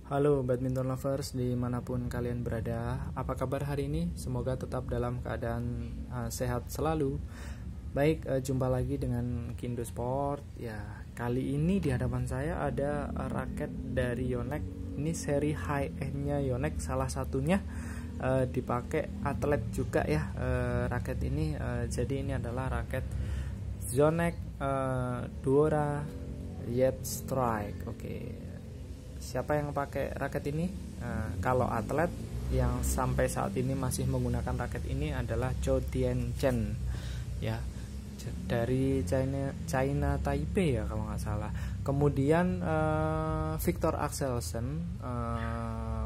Halo badminton lovers dimanapun kalian berada. Apa kabar hari ini? Semoga tetap dalam keadaan sehat selalu. Baik, jumpa lagi dengan Kindo Sport. Ya, kali ini di hadapan saya ada raket dari Yonex. Ini seri high-end-nya Yonex, salah satunya dipakai atlet juga ya. Raket ini jadi ini adalah raket Yonex Duora Jet Strike. Oke. Siapa yang pakai raket ini? Kalau atlet yang sampai saat ini masih menggunakan raket ini adalah Zhou Tianchen, ya, dari China Taipei ya kalau nggak salah. Kemudian Viktor Axelsen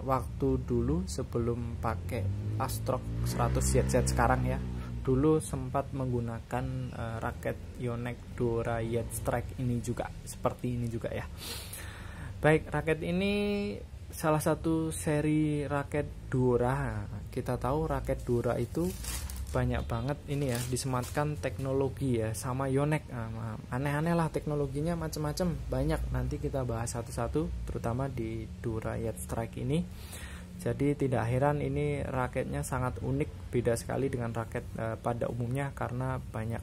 waktu dulu sebelum pakai Astrok 100 ZZ sekarang ya, dulu sempat menggunakan raket Yonex Duora Jet Strike ini juga, seperti ini juga ya. Baik, raket ini salah satu seri raket Duora. Kita tahu raket Duora itu banyak banget ini ya, disematkan teknologi ya sama Yonex. Aneh-aneh lah teknologinya, macam-macam, banyak. Nanti kita bahas satu-satu, terutama di Duora Jet Strike ini. Jadi tidak heran ini raketnya sangat unik, beda sekali dengan raket pada umumnya karena banyak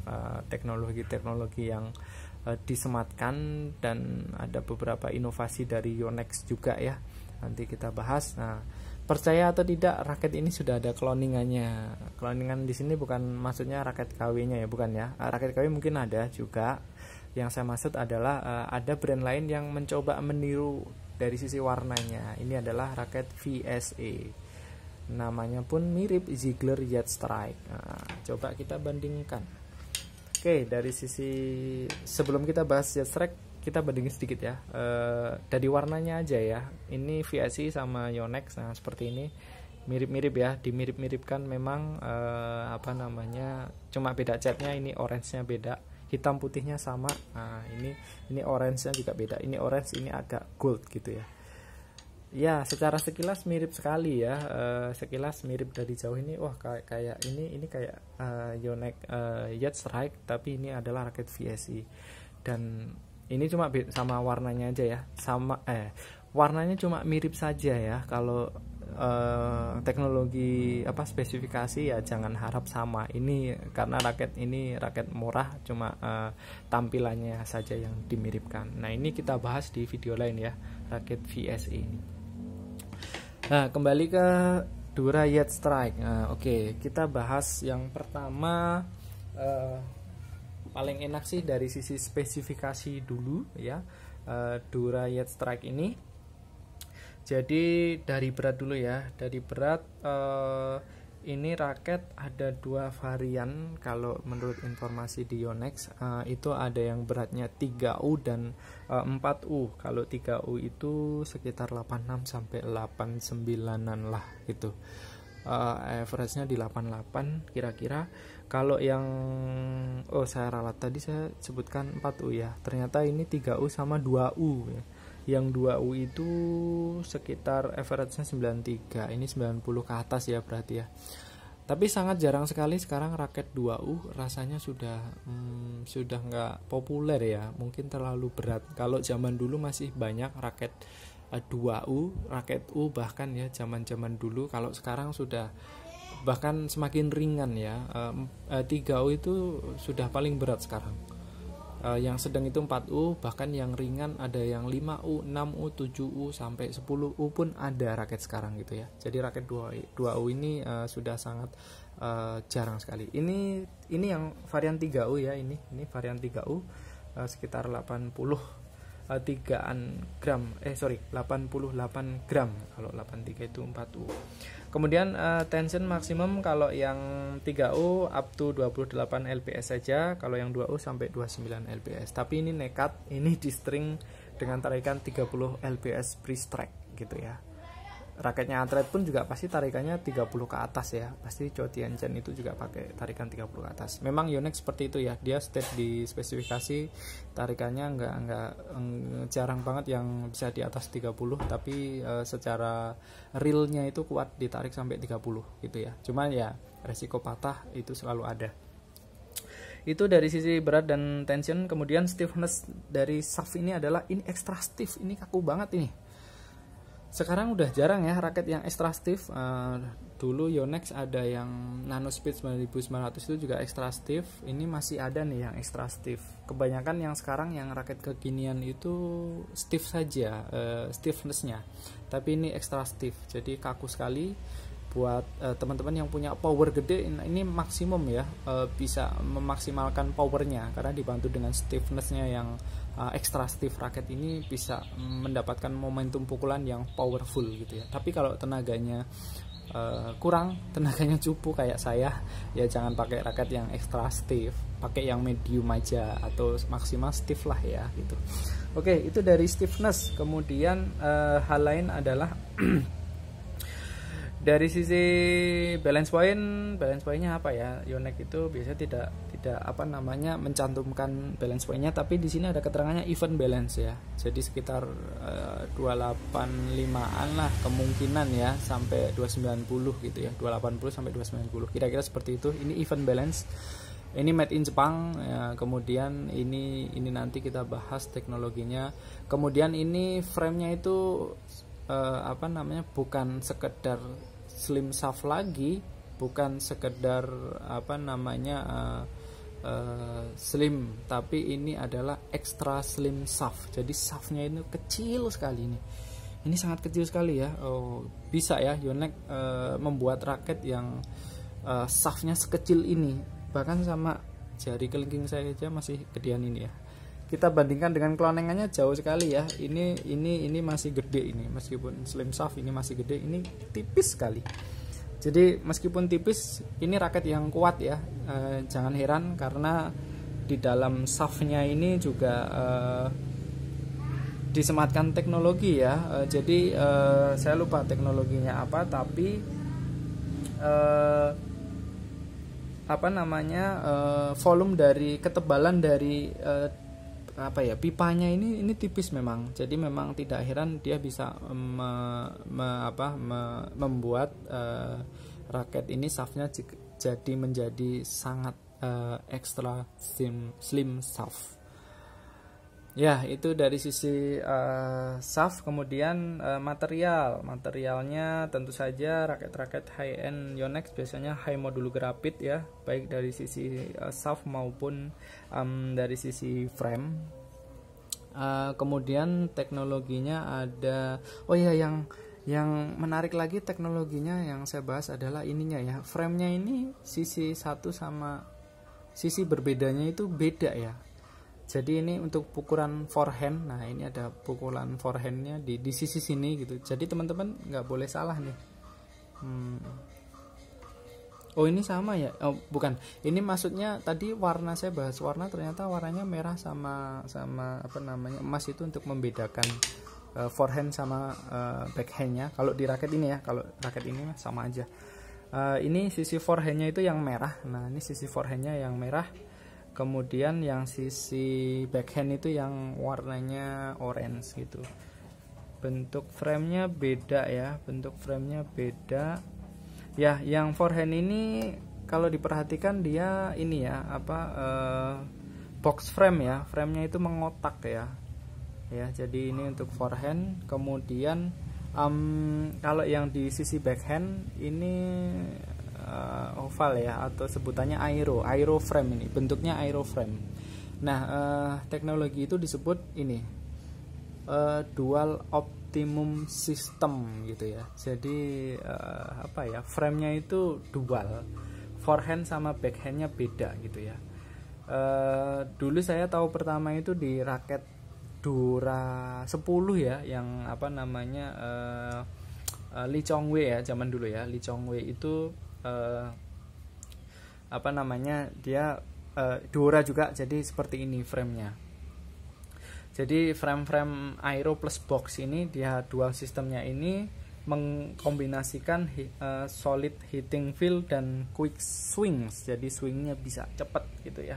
teknologi-teknologi yang disematkan dan ada beberapa inovasi dari Yonex juga ya. Nanti kita bahas. Nah, percaya atau tidak, raket ini sudah ada cloningannya. Cloningan di sini bukan maksudnya raket KW-nya ya, bukan ya. Raket KW mungkin ada juga. Yang saya maksud adalah ada brand lain yang mencoba meniru dari sisi warnanya. Ini adalah raket VSA. Namanya pun mirip Ziegler Jet Strike. Nah, coba kita bandingkan. Oke, dari sisi sebelum kita bahas Jet Strike, kita bandingin sedikit ya. Dari warnanya aja ya. Ini VSI sama Yonex, nah seperti ini, mirip-mirip ya, dimirip-miripkan memang cuma beda catnya, ini orange-nya beda, hitam putihnya sama. Nah, ini orange-nya juga beda. Ini orange, ini agak gold gitu ya. Ya, secara sekilas mirip sekali ya. Sekilas mirip dari jauh ini. Wah, kayak ini kayak Yonex Jet Strike, tapi ini adalah raket VSI. Dan ini cuma sama warnanya aja ya. Warnanya cuma mirip saja ya. Kalau teknologi spesifikasi ya jangan harap sama. Ini karena raket ini raket murah, cuma tampilannya saja yang dimiripkan. Nah, ini kita bahas di video lain ya, raket VSI ini. Nah, kembali ke Duora Jet Strike. Oke, kita bahas yang pertama, paling enak sih dari sisi spesifikasi dulu ya. Duora Jet Strike ini. Jadi dari berat dulu ya. Dari berat ini raket ada dua varian kalau menurut informasi di Yonex. Itu ada yang beratnya 3U dan 4U. Kalau 3U itu sekitar 86 sampai 89an lah gitu. Average-nya di 88 kira-kira. Kalau yang saya ralat tadi saya sebutkan 4U ya. Ternyata ini 3U sama 2U ya. Yang 2U itu sekitar average-nya 93. Ini 90 ke atas ya berarti ya. Tapi sangat jarang sekali sekarang raket 2U rasanya sudah nggak populer ya. Mungkin terlalu berat. Kalau zaman dulu masih banyak raket 2U, raket U bahkan ya zaman-zaman dulu. Kalau sekarang sudah bahkan semakin ringan ya. 3U itu sudah paling berat sekarang. Yang sedang itu 4U, bahkan yang ringan ada yang 5U, 6U, 7U sampai 10U pun ada raket sekarang gitu ya. Jadi raket 2U ini sudah sangat jarang sekali. Ini yang varian 3U ya, ini varian 3U sekitar 88 gram kalau 83 itu 4U. Kemudian tension maksimum kalau yang 3U up to 28 lps saja, kalau yang 2U sampai 29 lps. Tapi ini nekat, ini di string dengan tarikan 30 lps free strike gitu ya. Raketnya atlet pun juga pasti tarikannya 30 ke atas ya. Pasti Zhou Tianchen itu juga pakai tarikan 30 ke atas. Memang Yonex seperti itu ya. Dia state di spesifikasi tarikannya enggak jarang banget yang bisa di atas 30, tapi secara realnya itu kuat ditarik sampai 30 gitu ya. Cuman ya resiko patah itu selalu ada. Itu dari sisi berat dan tension. Kemudian stiffness dari shaft ini adalah ini extra stiff, ini kaku banget ini. Sekarang udah jarang ya raket yang extra stiff. Dulu Yonex ada yang Nano Speed 9900 itu juga extra stiff. Ini masih ada nih yang extra stiff. Kebanyakan yang sekarang yang raket kekinian itu stiff saja, stiffnessnya. Tapi ini extra stiff, jadi kaku sekali. Buat teman-teman yang punya power gede, ini maksimum ya, bisa memaksimalkan powernya karena dibantu dengan stiffnessnya yang extra stiff. Raket ini bisa mendapatkan momentum pukulan yang powerful gitu ya. Tapi kalau tenaganya kurang, tenaganya cupu kayak saya, ya jangan pakai raket yang extra stiff, pakai yang medium aja atau maksimal stiff lah ya gitu. Oke, itu dari stiffness. Kemudian hal lain adalah dari sisi balance pointnya apa ya? Yonex itu biasanya tidak apa namanya mencantumkan balance pointnya, tapi di sini ada keterangannya even balance ya. Jadi sekitar 285-an lah kemungkinan ya, sampai 290 gitu ya, 280 sampai 290 kira-kira seperti itu. Ini even balance. Ini made in Jepang ya. Kemudian ini nanti kita bahas teknologinya. Kemudian ini frame-nya itu apa namanya, bukan sekedar slim shaft lagi, bukan sekedar apa namanya slim, tapi ini adalah extra slim shaft. Jadi shaftnya ini kecil sekali ini sangat kecil sekali ya. Bisa ya Yonex membuat raket yang shaftnya sekecil ini, bahkan sama jari kelingking saya aja masih gedean ini ya. Kita bandingkan dengan kelonengannya jauh sekali ya. Ini masih gede ini, meskipun slim shaft ini masih gede, ini tipis sekali. Jadi meskipun tipis, ini raket yang kuat ya. Jangan heran karena di dalam shaftnya ini juga disematkan teknologi ya. Jadi saya lupa teknologinya apa, tapi apa namanya, volume dari ketebalan dari apa ya, pipanya ini tipis memang. Jadi memang tidak heran dia bisa membuat raket ini shaftnya jadi menjadi sangat extra slim shaft. Ya, itu dari sisi shaft. Kemudian materialnya tentu saja raket-raket high end Yonex biasanya high modulu grafit ya, baik dari sisi shaft maupun dari sisi frame. Kemudian teknologinya ada, yang menarik lagi teknologinya yang saya bahas adalah ininya ya, frame-nya ini sisi satu sama sisi berbedanya itu beda ya. Jadi ini untuk pukulan forehand. Nah, ini ada pukulan forehandnya di sisi sini gitu. Jadi teman-teman nggak boleh salah nih. Oh, ini sama ya? Oh, bukan. Ini maksudnya tadi warna, saya bahas warna, ternyata warnanya merah sama apa namanya, emas, itu untuk membedakan forehand sama backhandnya. Kalau di raket ini ya, kalau raket ini sama aja. Ini sisi forehandnya itu yang merah. Nah, ini sisi forehandnya yang merah. Kemudian yang sisi backhand itu yang warnanya orange gitu. Bentuk framenya beda ya, ya. Yang forehand ini kalau diperhatikan dia ini ya, box frame ya, framenya itu mengotak ya. Jadi ini untuk forehand. Kemudian kalau yang di sisi backhand ini oval ya, atau sebutannya aero frame. Ini bentuknya aero frame. Nah, teknologi itu disebut ini dual optimum system gitu ya. Jadi framenya itu dual, forehand sama backhandnya beda gitu ya. Dulu saya tahu pertama itu di raket Dora 10 ya, yang apa namanya Lee Chong-wei ya, zaman dulu ya. Lee Chong-wei itu dia Dora juga, jadi seperti ini framenya. Jadi frame aero plus box ini dia dual sistemnya ini mengkombinasikan solid hitting feel dan quick swings. Jadi swingnya bisa cepat gitu ya.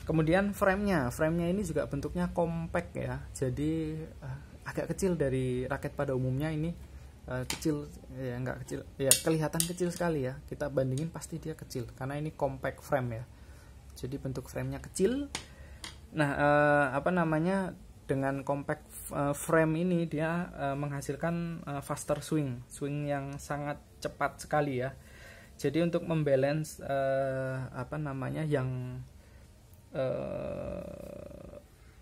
Kemudian framenya ini juga bentuknya compact ya. Jadi agak kecil dari raket pada umumnya. Ini kecil ya, enggak kecil ya, kelihatan kecil sekali ya. Kita bandingin pasti dia kecil karena ini compact frame ya. Jadi bentuk framenya kecil. Nah, dengan compact frame ini dia menghasilkan faster swing yang sangat cepat sekali ya. Jadi untuk membalance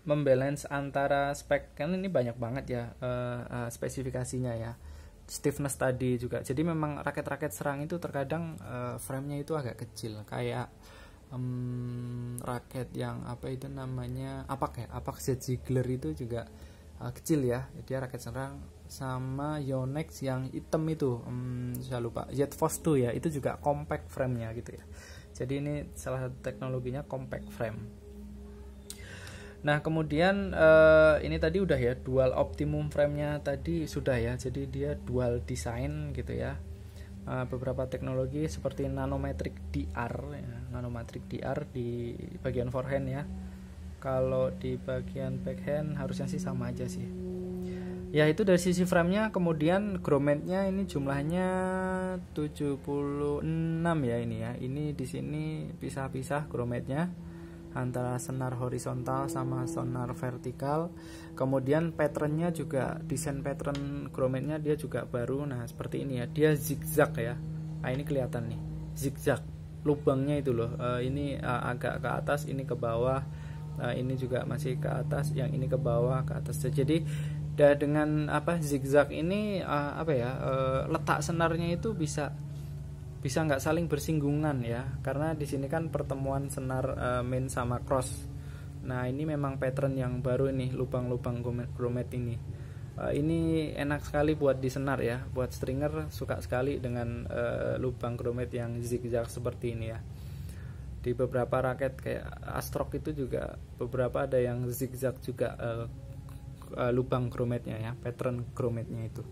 membalance antara spek, kan ini banyak banget ya spesifikasinya ya, stiffness tadi juga. Jadi memang raket-raket serang itu terkadang frame-nya itu agak kecil, kayak raket yang apa itu namanya Apak Z Ziegler itu juga kecil ya, dia raket serang. Sama Yonex yang hitam itu saya lupa, Z-Force 2 ya, itu juga compact frame-nya gitu ya. Jadi ini salah satu teknologinya compact frame. Nah kemudian ini tadi udah ya, dual optimum frame-nya tadi sudah ya, jadi dia dual design gitu ya. Beberapa teknologi seperti nanometric DR ya, nanometric DR di bagian forehand ya. Kalau di bagian backhand harusnya sih sama aja sih. Ya itu dari sisi frame-nya. Kemudian grommet-nya ini jumlahnya 76 ya ini ya. Ini di sini pisah-pisah grommet-nya antara senar horizontal sama senar vertikal. Kemudian patternnya juga, desain pattern grommet-nya dia juga baru. Nah seperti ini ya, dia zigzag ya. Nah ini kelihatan nih, zigzag lubangnya itu loh. Ini agak ke atas, ini ke bawah. Ini juga masih ke atas, yang ini ke bawah, ke atas. Jadi dengan zigzag ini letak senarnya itu bisa nggak saling bersinggungan ya, karena di sini kan pertemuan senar main sama cross. Nah ini memang pattern yang baru nih, lubang-lubang grommet ini. Ini enak sekali buat di senar ya, buat stringer suka sekali dengan lubang grommet yang zigzag seperti ini ya. Di beberapa raket kayak Astrock itu juga beberapa ada yang zigzag juga lubang grommetnya ya, pattern grommetnya itu.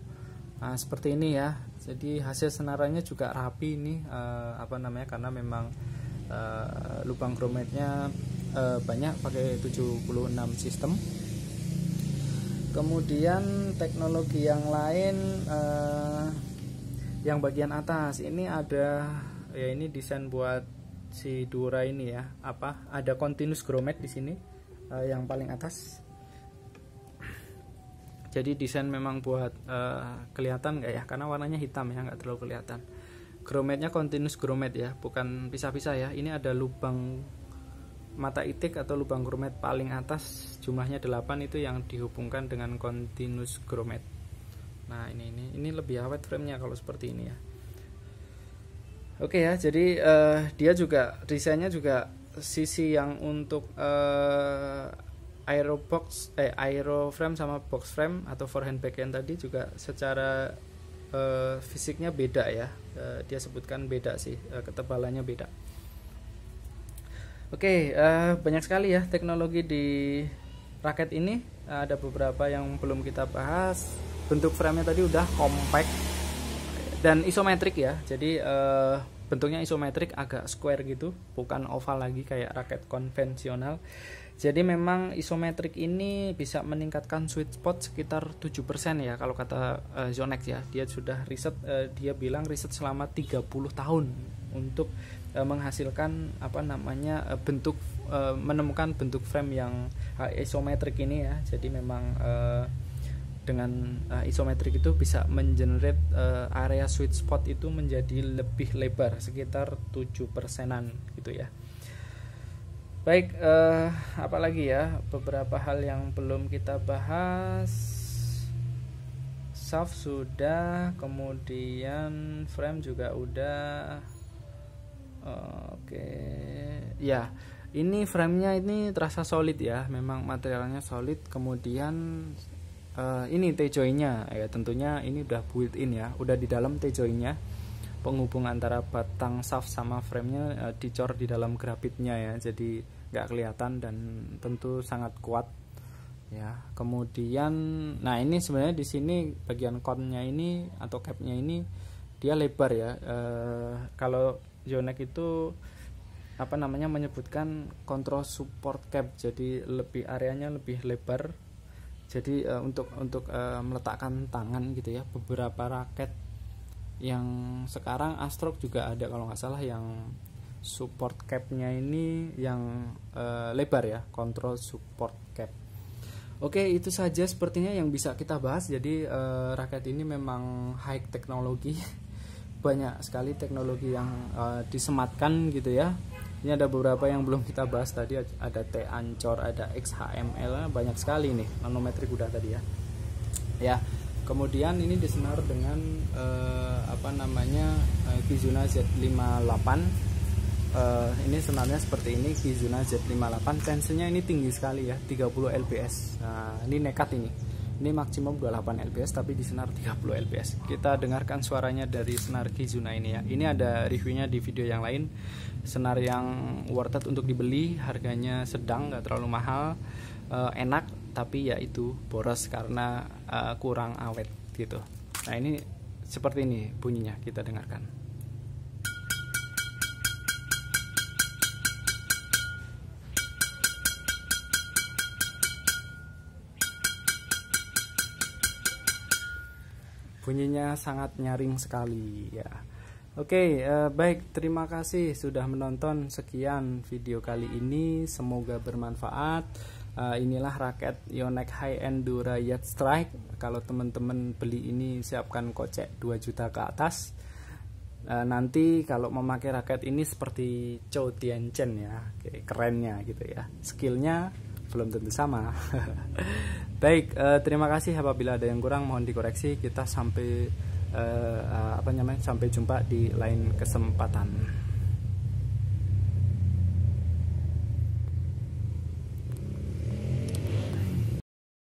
Nah seperti ini ya. Jadi hasil senarannya juga rapi ini karena memang lubang grommetnya banyak, pakai 76 sistem. Kemudian teknologi yang lain yang bagian atas ini ada ya, ini desain buat si Dura ini ya, ada continuous grommet di sini yang paling atas. Jadi desain memang buat kelihatan nggak ya, karena warnanya hitam ya, nggak terlalu kelihatan. Grommetnya continuous grommet ya, bukan pisah-pisah ya. Ini ada lubang mata itik atau lubang grommet paling atas, jumlahnya 8 itu yang dihubungkan dengan continuous grommet. Nah ini lebih awet framenya kalau seperti ini ya. Oke ya, jadi dia juga desainnya juga sisi yang untuk aero frame sama box frame atau forehand backhand tadi juga secara fisiknya beda ya. Dia sebutkan beda sih, ketebalannya beda. Oke, banyak sekali ya teknologi di raket ini. Ada beberapa yang belum kita bahas. Bentuk framenya tadi udah compact dan isometrik ya. Jadi bentuknya isometrik, agak square gitu, bukan oval lagi kayak raket konvensional. Jadi memang isometrik ini bisa meningkatkan sweet spot sekitar 7% ya kalau kata Yonex ya. Dia sudah riset, dia bilang riset selama 30 tahun untuk menghasilkan bentuk menemukan bentuk frame yang isometrik ini ya. Jadi memang dengan isometrik itu bisa mengenerate area sweet spot itu menjadi lebih lebar, sekitar 7%-an gitu ya. Baik, apalagi ya beberapa hal yang belum kita bahas. Shaft sudah, kemudian frame juga udah. Oke. Ya, ini framenya ini terasa solid ya, memang materialnya solid. Kemudian ini T-joint-nya ya, tentunya ini udah built-in ya, udah di dalam T-joint-nya. Penghubung antara batang shaft sama framenya dicor di dalam grafitnya ya, jadi nggak kelihatan dan tentu sangat kuat ya. Kemudian nah ini sebenarnya di sini bagian cone-nya ini atau cap-nya ini dia lebar ya. Kalau Yonex itu menyebutkan control support cap, jadi lebih areanya lebih lebar. Jadi untuk meletakkan tangan gitu ya. Beberapa raket yang sekarang Astrock juga ada kalau nggak salah yang support cap-nya ini yang lebar ya, control support cap. Oke, itu saja sepertinya yang bisa kita bahas. Jadi raket ini memang high teknologi, banyak sekali teknologi yang disematkan gitu ya. Ini ada beberapa yang belum kita bahas tadi, ada T-Ancor, ada XHML, banyak sekali nih, nanometrik udah tadi ya. Ya, kemudian ini disenar dengan Kizuna Z58. Ini senarnya seperti ini, Kizuna Z58. Tensinya ini tinggi sekali ya, 30 lbs. Nah, ini nekat ini maksimum 28 lbs tapi di senar 30 lbs. Kita dengarkan suaranya dari senar Kizuna ini ya. Ini ada reviewnya di video yang lain. Senar yang worth it untuk dibeli, harganya sedang, nggak terlalu mahal, enak, tapi ya itu boros karena kurang awet gitu. Nah, ini seperti ini bunyinya, kita dengarkan. Bunyinya sangat nyaring sekali ya. Oke, baik, terima kasih sudah menonton. Sekian video kali ini, semoga bermanfaat. Inilah raket Yonex High Enduro Yacht Strike. Kalau teman-teman beli ini siapkan kocek 2 juta ke atas. Nanti kalau memakai raket ini seperti Chou Tianchen ya, kayak kerennya gitu ya. Skillnya belum tentu sama. Baik, terima kasih. Apabila ada yang kurang mohon dikoreksi. Kita sampai sampai jumpa di lain kesempatan.